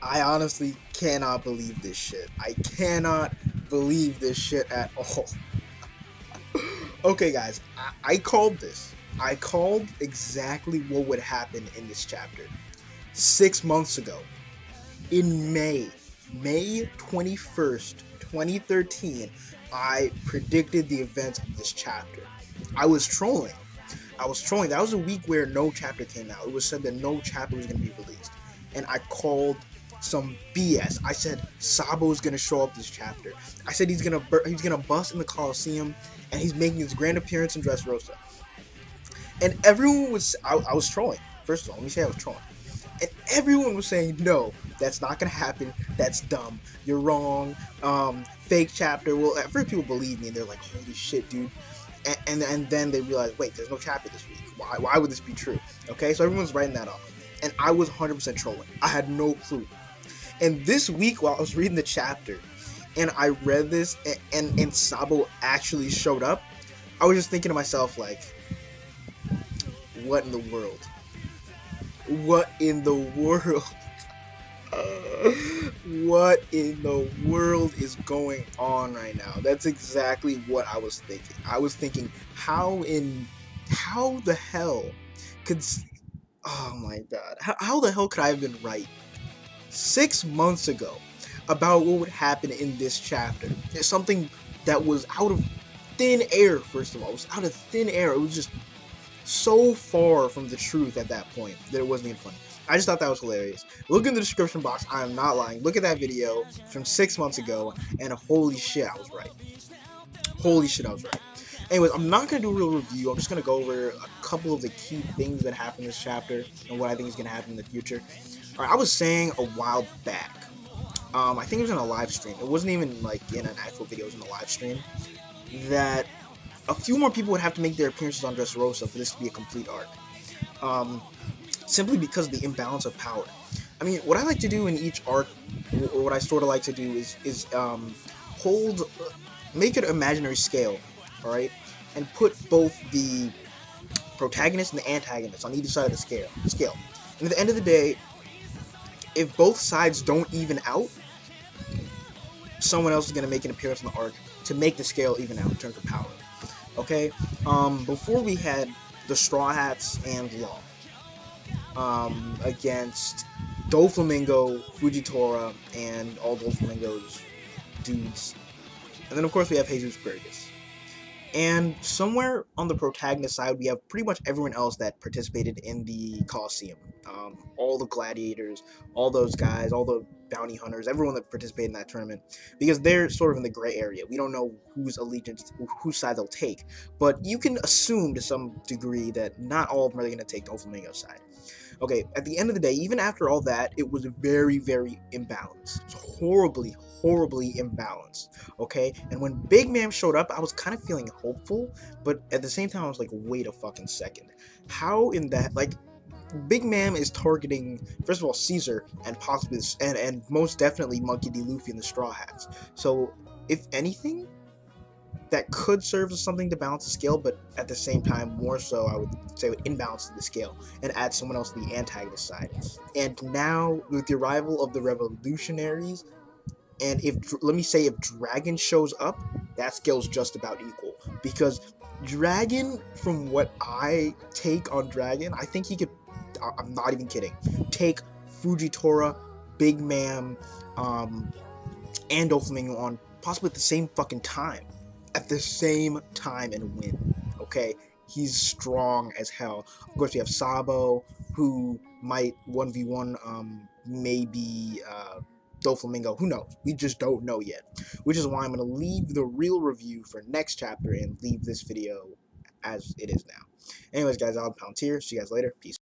I honestly cannot believe this shit. I cannot believe this shit at all. Okay, guys, I called this. I called exactly what would happen in this chapter. 6 months ago, in May 21st, 2013, I predicted the events of this chapter. I was trolling. I was trolling. That was a week where no chapter came out. It was said that no chapter was going to be released. And I called some BS. I said Sabo is going to show up this chapter. I said he's going to bust in the Coliseum and he's making his grand appearance in Dressrosa. And everyone was I was trolling. First of all, let me say I was trolling. And everyone was saying, no, that's not gonna happen. That's dumb. You're wrong. Fake chapter. Well, at first people believe me, and they're like, holy shit, dude. And then they realize, wait, there's no chapter this week. Why would this be true? Okay, so everyone's writing that off. And I was 100% trolling. I had no clue. And this week, while I was reading the chapter, and I read this, and Sabo actually showed up, I was just thinking to myself, like, what in the world? What in the world? What in the world is going on right now? That's exactly what I was thinking. I was thinking, how the hell could, oh my god, how the hell could I have been right 6 months ago about what would happen in this chapter? It's something that was out of thin air, first of all. It was out of thin air. It was just so far from the truth at that point that it wasn't even funny. I just thought that was hilarious. Look in the description box. I am not lying. Look at that video from 6 months ago, and holy shit, I was right. Holy shit, I was right. Anyways, I'm not going to do a real review. I'm just going to go over a couple of the key things that happened in this chapter and what I think is going to happen in the future. Alright, I was saying a while back, I think it was in a live stream. It wasn't even like in an actual video, it was in a live stream, that a few more people would have to make their appearances on Dressrosa for this to be a complete arc. Simply because of the imbalance of power. I mean, what I like to do in each arc, or what I sort of like to do, is make it an imaginary scale, alright? And put both the protagonist and the antagonist on either side of the scale. And at the end of the day, if both sides don't even out, someone else is going to make an appearance on the arc to make the scale even out in terms of power. Okay? Before we had the Straw Hats and Law against Doflamingo, Fujitora, and all Doflamingo's dudes. And then, of course, we have Jesus Burgess. And somewhere on the protagonist side, we have pretty much everyone else that participated in the Coliseum. All the gladiators, all those guys, all the bounty hunters, everyone that participated in that tournament, because they're sort of in the gray area. We don't know whose allegiance, whose side they'll take, but you can assume to some degree that not all of them are going to take Doflamingo's side. Okay, at the end of the day, even after all that, it was very, very imbalanced. It was horribly, horribly imbalanced. Okay, and when Big Ma'am showed up, I was kind of feeling hopeful, but at the same time, I was like, wait a fucking second. How in that, like, Big Ma'am is targeting, first of all, Caesar, and possibly, and most definitely Monkey D. Luffy and the Straw Hats. So, if anything, that could serve as something to balance the scale, but at the same time, more so, I would say, would imbalance the scale and add someone else to the antagonist side. And now, with the arrival of the revolutionaries, and let me say, if Dragon shows up, that scale's just about equal. Because Dragon, from what I take on Dragon, I think he could, I'm not even kidding, take Fujitora, Big Ma'am, and Doflamingo on possibly at the same fucking time. At the same time and win. Okay? He's strong as hell. Of course, we have Sabo, who might 1v1 maybe Doflamingo. Who knows? We just don't know yet. Which is why I'm going to leave the real review for next chapter and leave this video as it is now. Anyways, guys, I'll Palantir. See you guys later. Peace.